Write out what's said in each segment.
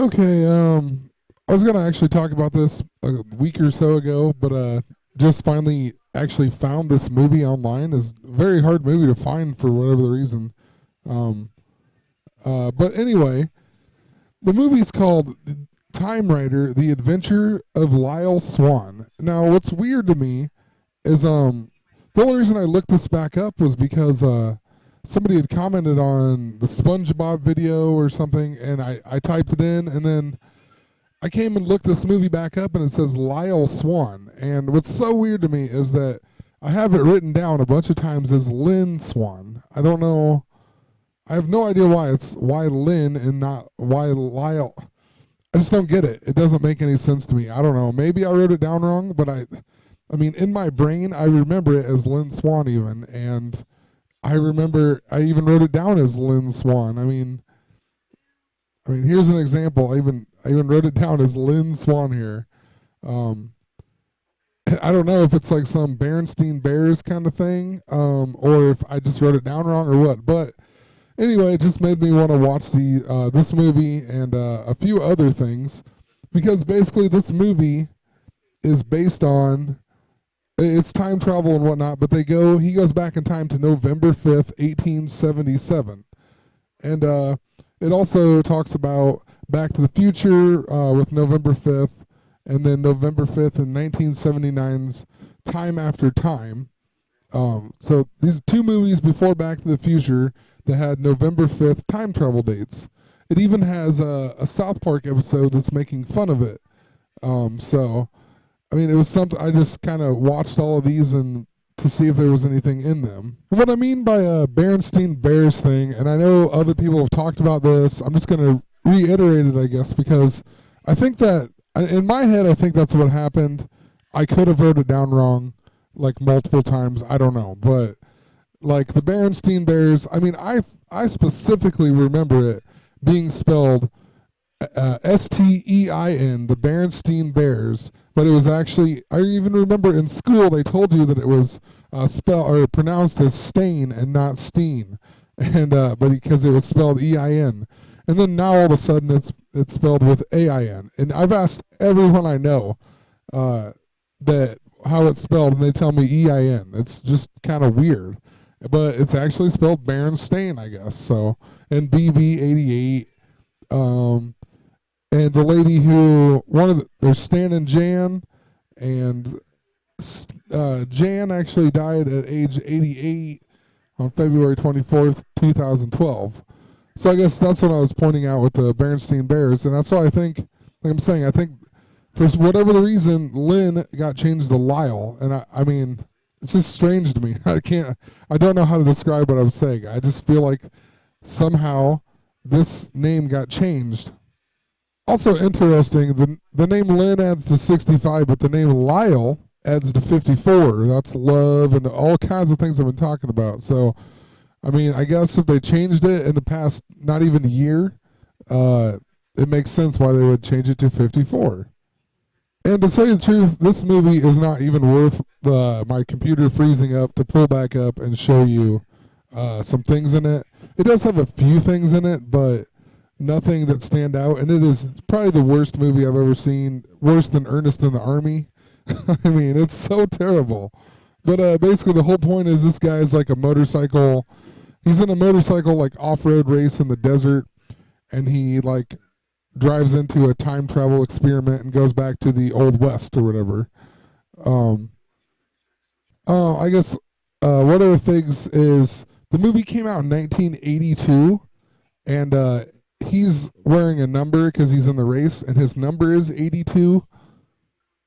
Okay, I was gonna actually talk about this a week or so ago, but just finally actually found this movie online. It's a very hard movie to find for whatever the reason. Um, but anyway, the movie's called Timerider: The Adventure of Lyle Swann. Now, what's weird to me is the only reason I looked this back up was because somebody had commented on the SpongeBob video or something, and I typed it in, and then I came and looked this movie back up, and it says Lyle Swann. And what's so weird to me is that I have it written down a bunch of times as Lynn Swann. I don't know. I have no idea why it's why Lynn and not why Lyle. I just don't get it. It doesn't make any sense to me. I don't know. Maybe I wrote it down wrong, but I mean, in my brain, I remember it as Lynn Swann even, and I remember I even wrote it down as Lynn Swann. I mean, here's an example. I even wrote it down as Lynn Swann here. Um, I don't know if it's like some Berenstein Bears kind of thing, or if I just wrote it down wrong or what. But anyway, it just made me want to watch the this movie and a few other things, because basically this movie is based on it's time travel and whatnot. But he goes back in time to November 5th, 1877, and it also talks about Back to the Future with November 5th, and then November 5th in 1979's Time After Time. So these two movies before Back to the Future that had November 5th time travel dates. It even has a South Park episode that's making fun of it. So, I mean, it was something I just kind of watched all of these and to see if there was anything in them. What I mean by a Berenstein Bears thing, and I know other people have talked about this, I'm just going to reiterate it, I guess, because I think that, in my head, I think that's what happened. I could have wrote it down wrong, like multiple times. I don't know. But, like, the Berenstein Bears, I mean, I specifically remember it being spelled Stein, the Berenstein Bears, but it was actually, I even remember in school they told you that it was spelled or pronounced as Stain and not Steen, and but because it was spelled EIN, and then now all of a sudden it's spelled with AIN, and I've asked everyone I know that how it's spelled, and they tell me EIN. It's just kind of weird, but it's actually spelled Berenstain, I guess. So, and BB88. And the lady who there's Stan and Jan, and Jan actually died at age 88 on February 24th, 2012. So I guess that's what I was pointing out with the Berenstein Bears, and that's why I think, like I'm saying, I think for whatever the reason, Lynn got changed to Lyle, and I mean, it's just strange to me. I don't know how to describe what I'm saying. I just feel like somehow this name got changed. Also interesting, the name Lynn adds to 65, but the name Lyle adds to 54. That's love and all kinds of things I've been talking about. So, I mean, I guess if they changed it in the past not even a year, it makes sense why they would change it to 54. And to tell you the truth, this movie is not even worth my computer freezing up to pull back up and show you some things in it. It does have a few things in it, but nothing that stand out, and it is probably the worst movie I've ever seen, worse than Ernest in the Army. I mean, it's so terrible. But basically the whole point is this guy's like he's in a motorcycle like off-road race in the desert, and he like drives into a time travel experiment and goes back to the Old West or whatever. I guess one of the things is the movie came out in 1982, and he's wearing a number because he's in the race, and his number is 82.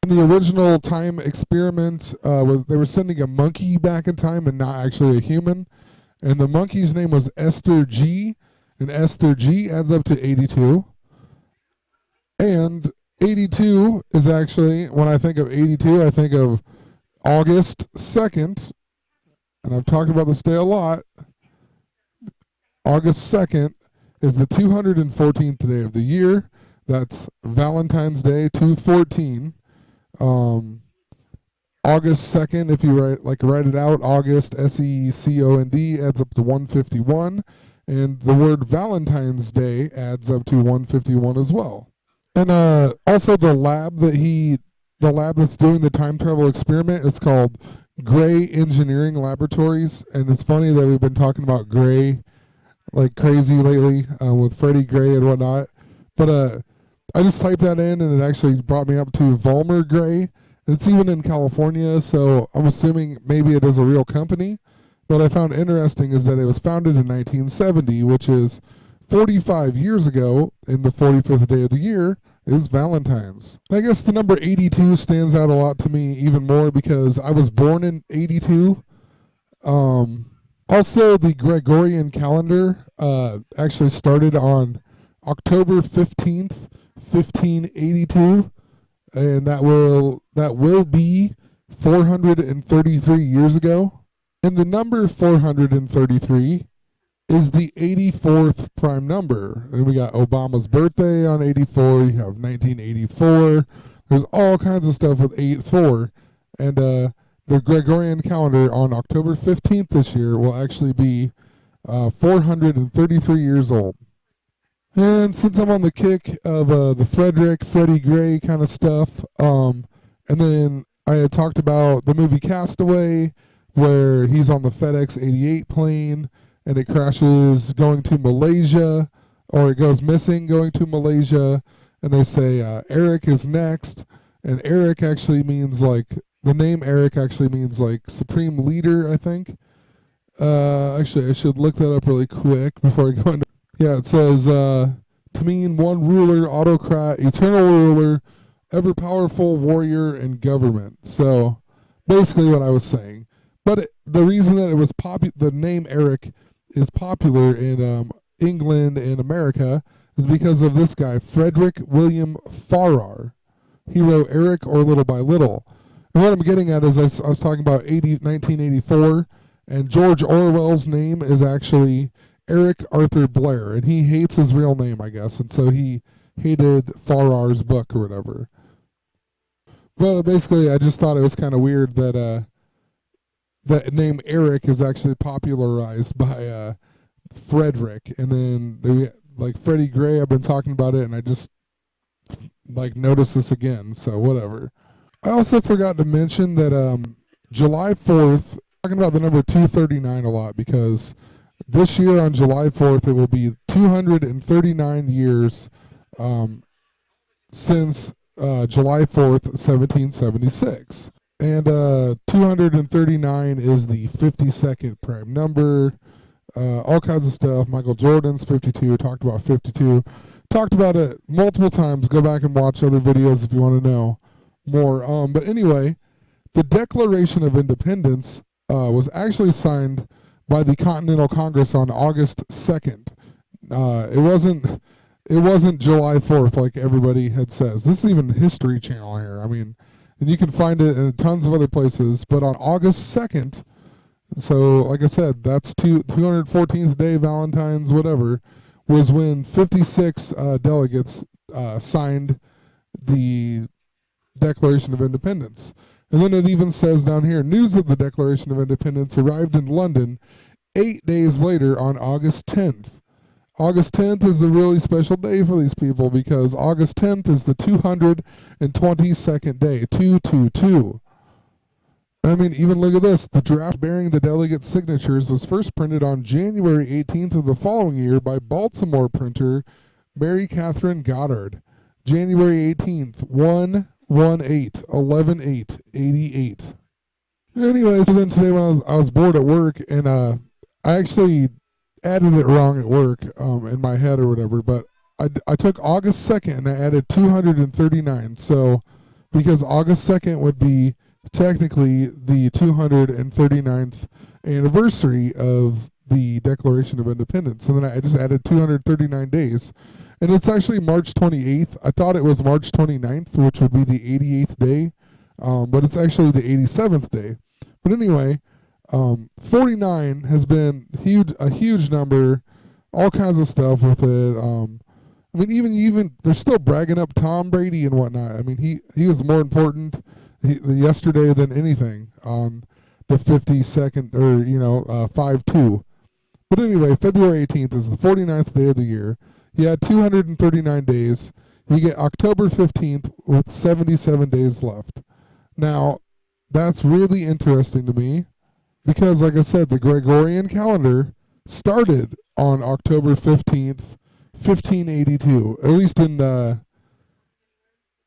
In the original time experiment, they were sending a monkey back in time and not actually a human, and the monkey's name was Esther G, and Esther G adds up to 82. And 82 is actually, when I think of 82, I think of August 2nd, and I've talked about this day a lot. August 2nd is the 214th day of the year. That's Valentine's Day, 214. August 2nd, if you write it out, August, SECOND, adds up to 151. and the word Valentine's Day adds up to 151 as well. And also the lab that's doing the time travel experiment is called Gray Engineering Laboratories, and it's funny that we've been talking about Gray like crazy lately with Freddie Gray and whatnot. But I just typed that in, and it actually brought me up to Vollmer Gray. It's even in California, so I'm assuming maybe it is a real company. What I found interesting is that it was founded in 1970, which is 45 years ago, in the 45th day of the year is Valentine's. And I guess the number 82 stands out a lot to me even more because I was born in 82. Also, the Gregorian calendar actually started on October 15th, 1582, and that will be 433 years ago. And the number 433 is the 84th prime number. And we got Obama's birthday on 84. You have 1984. There's all kinds of stuff with 84. And the Gregorian calendar on October 15th this year will actually be 433 years old. And since I'm on the kick of the Freddie Gray kind of stuff, and then I had talked about the movie Castaway, where he's on the FedEx 88 plane, and it crashes going to Malaysia, or it goes missing going to Malaysia, and they say Eric is next, and Eric actually means like, the name Eric actually means like supreme leader, I think. Actually, I should look that up really quick before I go into. Yeah, it says to mean one ruler, autocrat, eternal ruler, ever powerful warrior in government. So basically what I was saying. But the reason that it was the name Eric is popular in England and America is because of this guy, Frederick William Farrar. He wrote Eric or Little by Little. And what I'm getting at is I was talking about 1984, and George Orwell's name is actually Eric Arthur Blair, and he hates his real name, I guess, and so he hated Farrar's book or whatever. But basically, I just thought it was kind of weird that that name Eric is actually popularized by Frederick, and then like Freddie Gray. I've been talking about it, and I just like noticed this again. So whatever. I also forgot to mention that July 4th. Talking about the number 239 a lot because this year on July 4th it will be 239 years since July 4th, 1776. And 239 is the 52nd prime number. All kinds of stuff. Michael Jordan's 52. Talked about 52. Talked about it multiple times. Go back and watch other videos if you want to know more. But anyway, the Declaration of Independence was actually signed by the Continental Congress on August 2nd. It wasn't July 4th like everybody had says. This is even History Channel here. I mean, and you can find it in tons of other places. But on August 2nd, so like I said, that's 214th day, Valentine's, whatever, was when 56 delegates signed the Declaration of Independence. And then it even says down here, news of the Declaration of Independence arrived in London 8 days later on August 10th. August 10th is a really special day for these people because August 10th is the 222nd day, 222. I mean, even look at this. The draft bearing the delegates' signatures was first printed on January 18th of the following year by Baltimore printer Mary Catherine Goddard. January 18th, 1/18/11/8/88. Anyways, so then today when I was bored at work, and I actually added it wrong at work in my head or whatever, but I took August 2nd and I added 239. So because August 2nd would be technically the 239th anniversary of the Declaration of Independence, and then I just added 239 days. And it's actually March 28th. I thought it was March 29th, which would be the 88th day, but it's actually the 87th day. But anyway, 49 has been a huge number, all kinds of stuff with it. I mean, even they're still bragging up Tom Brady and whatnot. I mean, he was more important yesterday than anything on the 52nd or 5-2. But anyway, February 18th is the 49th day of the year. You had 239 days. You get October 15th with 77 days left. Now, that's really interesting to me because, like I said, the Gregorian calendar started on October 15th, 1582. At least in,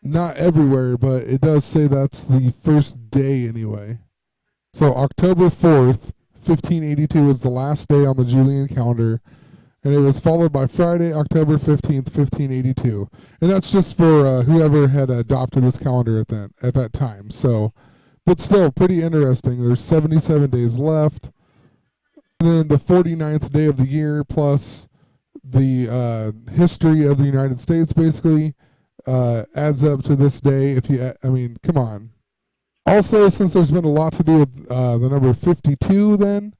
not everywhere, but it does say that's the first day anyway. So October 4th, 1582 was the last day on the Julian calendar, and it was followed by Friday, October 15th, 1582. And that's just for whoever had adopted this calendar at that time. So, but still, pretty interesting. There's 77 days left. And then the 49th day of the year plus the history of the United States basically adds up to this day. If you, I mean, come on. Also, since there's been a lot to do with the number 52 then,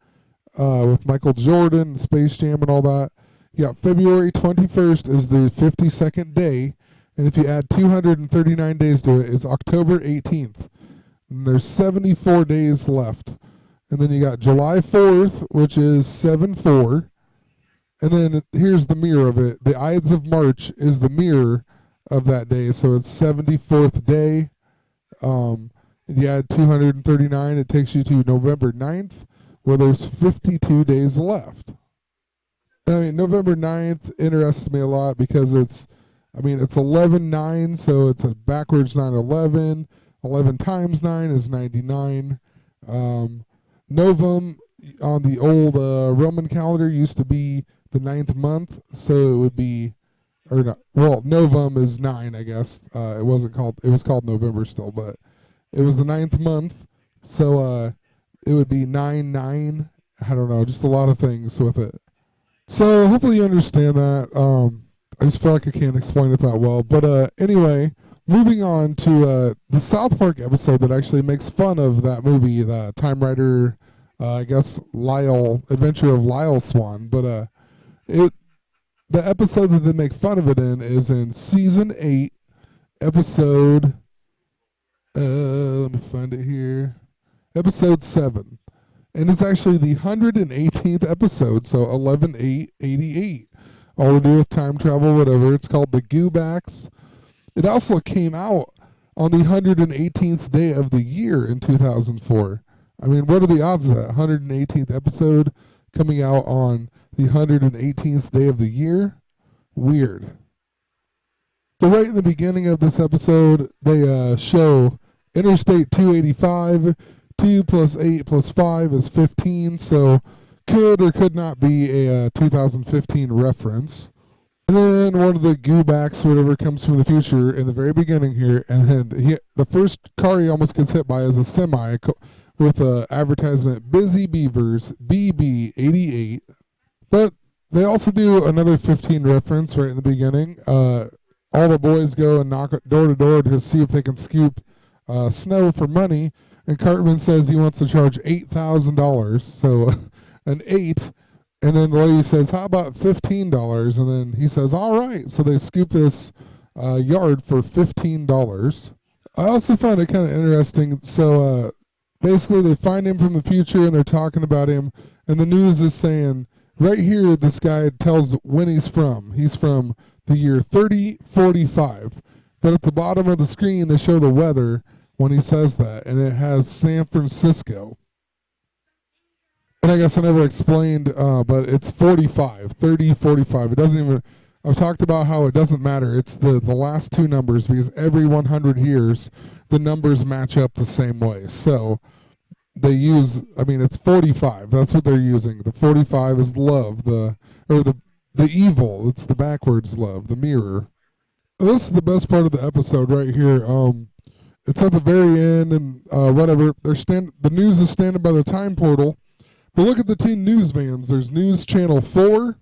with Michael Jordan, Space Jam and all that, you got February 21st is the 52nd day, and if you add 239 days to it, it's October 18th. And there's 74 days left. And then you got July 4th, which is 7-4. And then here's the mirror of it. The Ides of March is the mirror of that day, so it's 74th day. And you add 239, it takes you to November 9th, where there's 52 days left. I mean, November 9th interests me a lot because it's 11-9, so it's a backwards 9/11. 11 times 9 is 99. Novum on the old Roman calendar used to be the 9th month, so it would be, or not, well, Novum is 9, I guess. It was called November still, but it was the 9th month, so it would be 9/9. I don't know, just a lot of things with it. So hopefully you understand that. I just feel like I can't explain it that well. But anyway, moving on to the Southpark episode that actually makes fun of that movie, the Timerider, I guess, Lyle, Adventure of Lyle Swann. But the episode that they make fun of it in is in Season 8, Episode... let me find it here. Episode 7. And it's actually the 118th episode, so 11/8/88. All to do with time travel, whatever. It's called The Goobacks. It also came out on the 118th day of the year in 2004. I mean, what are the odds of that? 118th episode coming out on the 118th day of the year? Weird. So right in the beginning of this episode, they show Interstate 285, 2 plus 8 plus 5 is 15, so could or could not be a 2015 reference. And then one of the Goobacks, whatever, comes from the future in the very beginning here, and then the first car he almost gets hit by is a semi with an advertisement, Busy Beavers, BB88. But they also do another 15 reference right in the beginning. All the boys go and knock door to door to see if they can scoop snow for money, and Cartman says he wants to charge $8,000, so an 8, and then the lady says, how about $15? And then he says, all right, so they scoop this yard for $15. I also found it kind of interesting, so basically they find him from the future and they're talking about him, and the news is saying, right here this guy tells when he's from. He's from the year 3045, but at the bottom of the screen they show the weather when he says that, and it has San Francisco. And I guess I never explained, but it's 45, 30, 45. It doesn't even, I've talked about how it doesn't matter. It's the last two numbers, because every 100 years, the numbers match up the same way. So they use, it's 45. That's what they're using. The 45 is love, the evil. It's the backwards love, the mirror. This is the best part of the episode right here. It's at the very end, and whatever. The news is standing by the time portal. But look at the two news vans. There's News Channel 4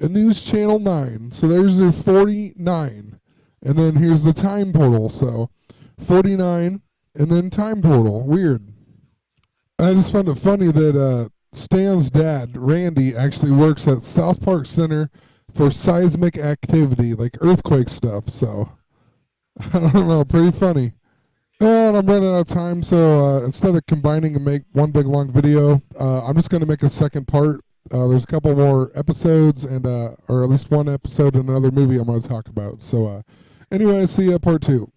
and News Channel 9. So there's their 49. And then here's the time portal. So 49 and then time portal. Weird. I just found it funny that Stan's dad, Randy, actually works at Southpark Center for seismic activity, like earthquake stuff. So I don't know, pretty funny. And I'm running out of time, so instead of combining and make one big long video, I'm just going to make a second part there's a couple more episodes, and or at least one episode and another movie I'm going to talk about. So anyway, see you part 2.